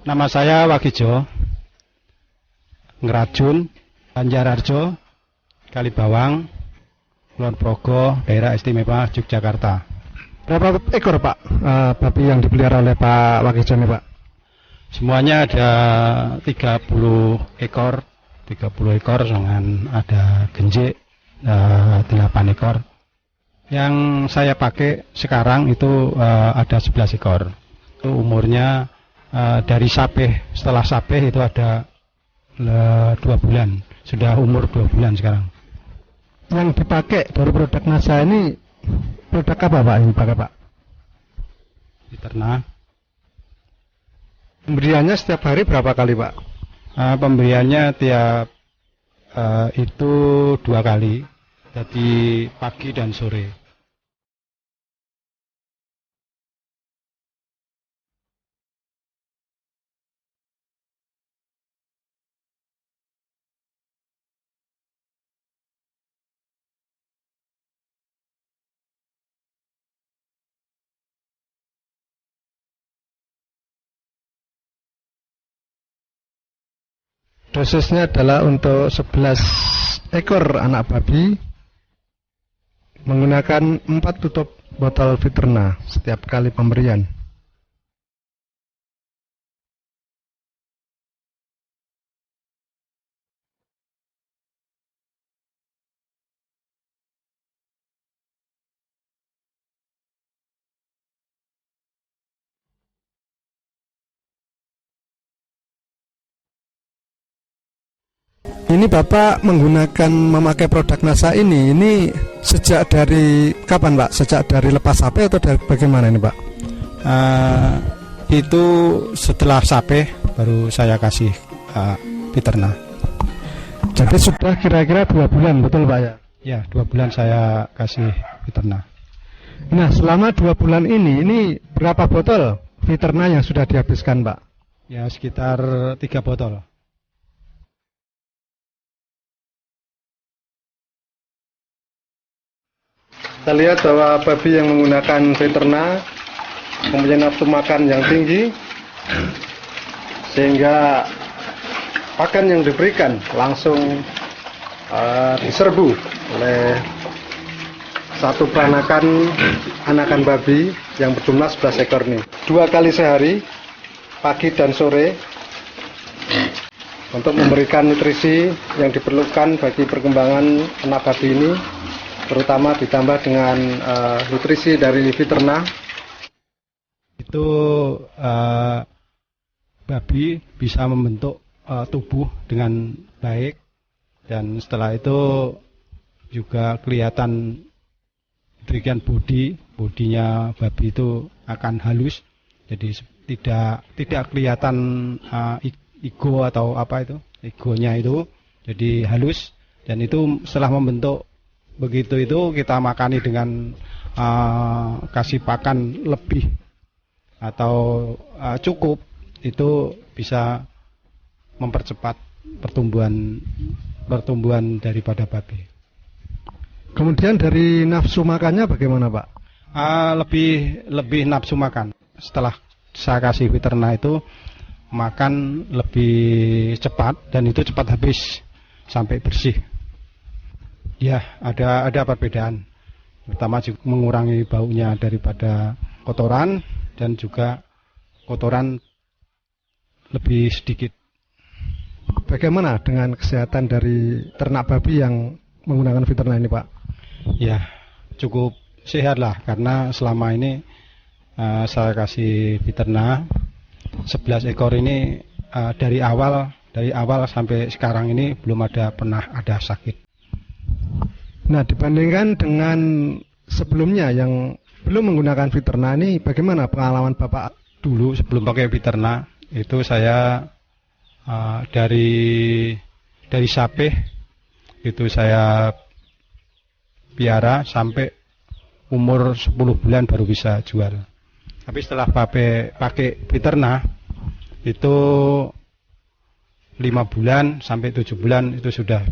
Nama saya Wagijo, Ngerajun, Banjararjo, Kalibawang, Kulon Progo, Daerah Istimewa Yogyakarta. Berapa ekor Pak babi yang dipelihara oleh Pak Wagijo ini Pak? Semuanya ada 30 ekor, dengan ada genjik 8 ekor. Yang saya pakai sekarang itu ada 11 ekor. Itu umurnya dari sapeh, setelah sapeh itu ada 2 bulan. Sudah umur 2 bulan sekarang. Yang dipakai dari produk NASA ini produk apa Pak yang dipakai Pak? Fiterna. Pemberiannya setiap hari berapa kali Pak? Pemberiannya tiap itu 2 kali. Jadi pagi dan sore. Dosisnya adalah untuk 11 ekor anak babi menggunakan 4 tutup botol Fiterna setiap kali pemberian. Ini Bapak menggunakan memakai produk NASA ini sejak dari kapan Pak? Sejak dari lepas sape atau dari bagaimana ini Pak? Itu setelah sape baru saya kasih Fiterna. Jadi sudah kira-kira 2 bulan betul Pak ya? Ya, 2 bulan saya kasih Fiterna. Nah selama 2 bulan ini berapa botol Fiterna yang sudah dihabiskan Pak? Ya sekitar 3 botol. Kita lihat bahwa babi yang menggunakan Fiterna mempunyai nafsu makan yang tinggi, sehingga pakan yang diberikan langsung diserbu oleh satu peranakan anakan babi yang berjumlah 11 ekor ini. 2 kali sehari, pagi dan sore, untuk memberikan nutrisi yang diperlukan bagi perkembangan anak babi ini, terutama ditambah dengan nutrisi dari Fiterna. Itu babi bisa membentuk tubuh dengan baik, dan setelah itu juga kelihatan demikian bodinya babi itu akan halus, jadi tidak kelihatan ego atau apa itu, egonya itu jadi halus, dan itu setelah membentuk begitu itu kita makani dengan kasih pakan lebih atau cukup, itu bisa mempercepat pertumbuhan daripada babi. Kemudian dari nafsu makannya bagaimana Pak? Lebih nafsu makan. Setelah saya kasih Fiterna itu makan lebih cepat, dan itu cepat habis sampai bersih. Ya, ada perbedaan. Pertama juga mengurangi baunya daripada kotoran, dan juga kotoran lebih sedikit. Bagaimana dengan kesehatan dari ternak babi yang menggunakan Fiterna ini Pak? Ya, cukup sehat lah, karena selama ini saya kasih Fiterna 11 ekor ini dari awal sampai sekarang ini belum pernah ada sakit. Nah, dibandingkan dengan sebelumnya yang belum menggunakan Fiterna ini, bagaimana pengalaman Bapak? Dulu sebelum pakai Fiterna itu saya dari sape itu saya piara sampai umur 10 bulan baru bisa jual. Tapi setelah pakai Fiterna itu 5 bulan sampai 7 bulan itu sudah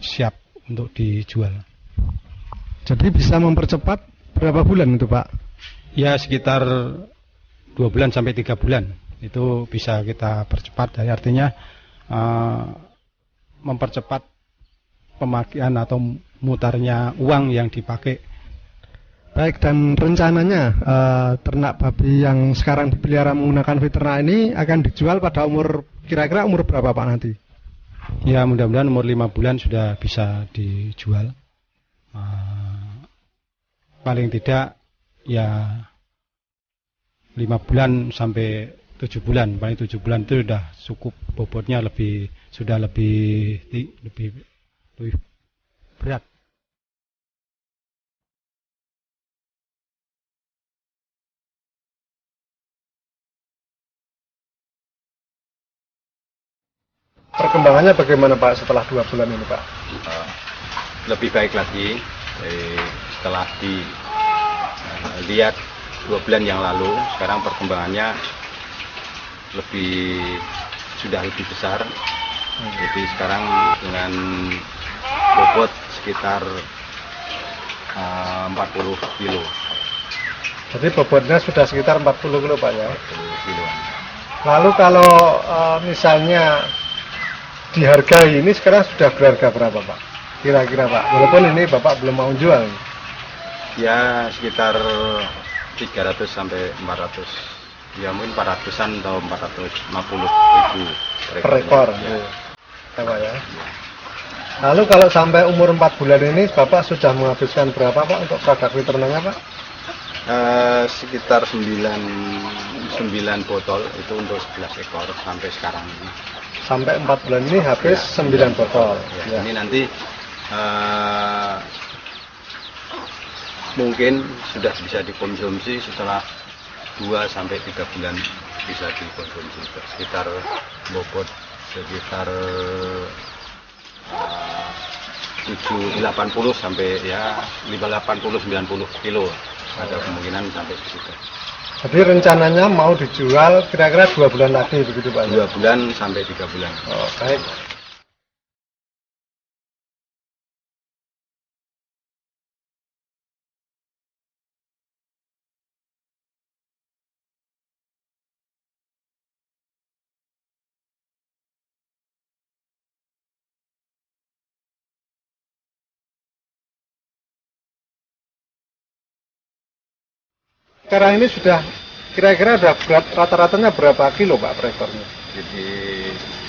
siap untuk dijual. Jadi bisa mempercepat berapa bulan itu Pak? Ya sekitar 2 bulan sampai 3 bulan. itu bisa kita percepat. Jadi artinya mempercepat pemakaian atau mutarnya uang yang dipakai. Baik, dan rencananya ternak babi yang sekarang dipelihara menggunakan Veterna ini akan dijual pada umur kira-kira umur berapa Pak nanti? Ya, mudah-mudahan umur 5 bulan sudah bisa dijual. Paling tidak ya 5 bulan sampai 7 bulan. Paling 7 bulan itu sudah cukup, bobotnya sudah lebih berat. Perkembangannya bagaimana Pak setelah 2 bulan ini Pak? Lebih baik lagi setelah dilihat 2 bulan yang lalu. Sekarang perkembangannya sudah lebih besar. Jadi sekarang dengan bobot sekitar 40 kilo. Jadi bobotnya sudah sekitar 40 kilo Pak ya? 40 kiloan. Lalu kalau misalnya dihargai ini sekarang sudah berharga berapa Pak? Kira-kira Pak, walaupun ini Bapak belum mau jual. Ya sekitar 300 sampai 400. Ya mungkin 400-an atau 450.000 Per ekor. Ya. Ya, Pak ya. Lalu kalau sampai umur 4 bulan ini Bapak sudah menghabiskan berapa Pak untuk produk veterinanya Pak? Sekitar 9 botol itu untuk 11 ekor sampai sekarang ini. Sampai 4 bulan ini habis 9 botol. Ya. Ini nanti mungkin sudah bisa dikonsumsi setelah 2 sampai 3 bulan bisa dikonsumsi. Sekitar bobot sekitar 80 sampai ya 80-90 kilo. Ada kemungkinan sampai segitu. Jadi rencananya mau dijual kira-kira 2 bulan lagi begitu Pak? 2 bulan sampai 3 bulan. Oh, baik. Sekarang ini sudah kira-kira udah berat rata-ratanya berapa kilo Pak per ekornya? Jadi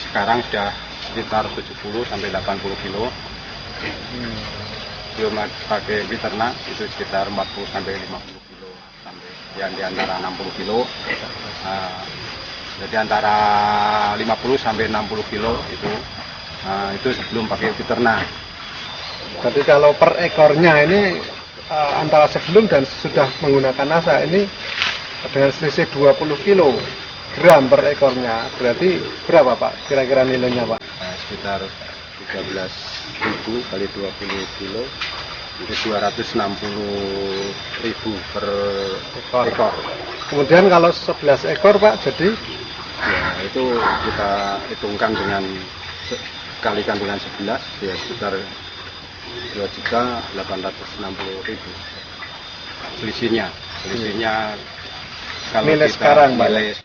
sekarang sudah sekitar 70 sampai 80 kilo. Belum pakai Veterna itu sekitar 40 sampai 50 kilo sampai yang di antara 60 kilo. Jadi antara 50 sampai 60 kilo itu sebelum pakai Veterna. Jadi kalau per ekornya ini antara sebelum dan sudah menggunakan NASA ini dengan selisih 20 kilogram per ekornya, berarti berapa Pak kira-kira nilainya Pak? Sekitar 13.000 kali 20 kilo itu 260.000 per ekor. Kemudian kalau 11 ekor Pak jadi? Ya itu kita hitungkan dengan kalikan dengan 11 ya sekitar 2.860.000 selisihnya kalau nilai kita sekarang nilai.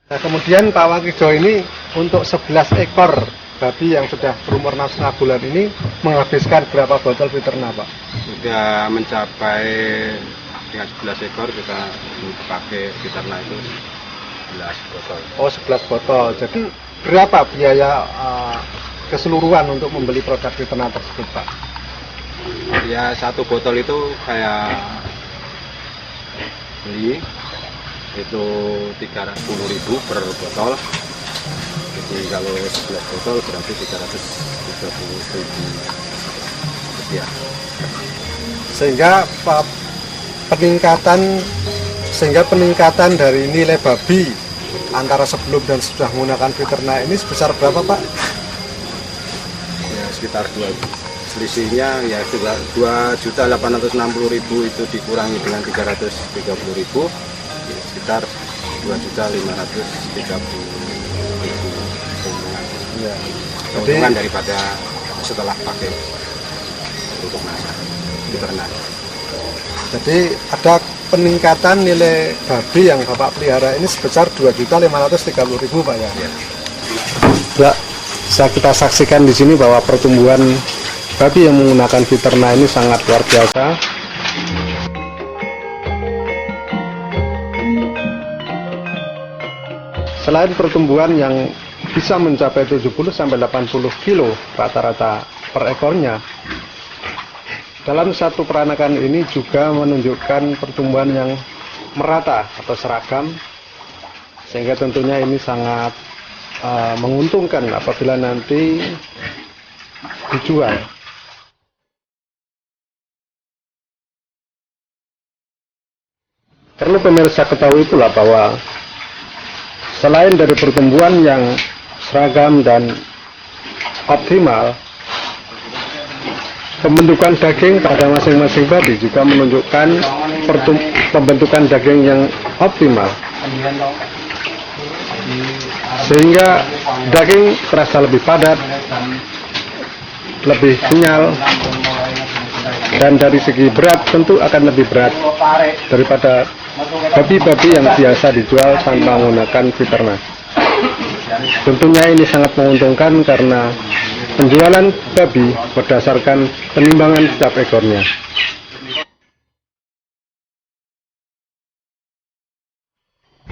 Nah kemudian Pak Wakijo ini untuk 11 ekor babi yang sudah berumur 6,5 bulan ini menghabiskan berapa botol Veterna Pak? Sudah mencapai dengan 11 ekor kita pakai Veterna itu 11 botol. Oh 11 botol. Jadi berapa biaya keseluruhan untuk membeli produk Veterna tersebut Pak? Ya satu botol itu kayak beli itu 30.000 per botol. Jadi kalau 11 botol berarti 330.000 rupiah. Sehingga peningkatan dari nilai babi antara sebelum dan sudah menggunakan Veterna ini sebesar berapa Pak? Ya sekitar 2, selisihnya ya 2.860.000 itu dikurangi dengan 330.000 ya, sekitar 2.530.000 keuntungan. Ya. Keuntungan daripada setelah pakai. untuk masak diternak. Jadi ada peningkatan nilai babi yang Bapak pelihara ini sebesar 2.530.000 Pak ya. Ya. Pak, bisa kita saksikan di sini bahwa pertumbuhan babi yang menggunakan Viterna ini sangat luar biasa. Selain pertumbuhan yang bisa mencapai 70-80 kilo rata-rata per ekornya, dalam satu peranakan ini juga menunjukkan pertumbuhan yang merata atau seragam, sehingga tentunya ini sangat menguntungkan apabila nanti dijual. Perlu pemirsa ketahui pula bahwa selain dari pertumbuhan yang seragam dan optimal, pembentukan daging pada masing-masing babi juga menunjukkan pembentukan daging yang optimal, sehingga daging terasa lebih padat, lebih kenyal, dan dari segi berat tentu akan lebih berat daripada babi-babi yang biasa dijual tanpa menggunakan Viterna. Tentunya ini sangat menguntungkan karena penjualan babi berdasarkan penimbangan setiap ekornya.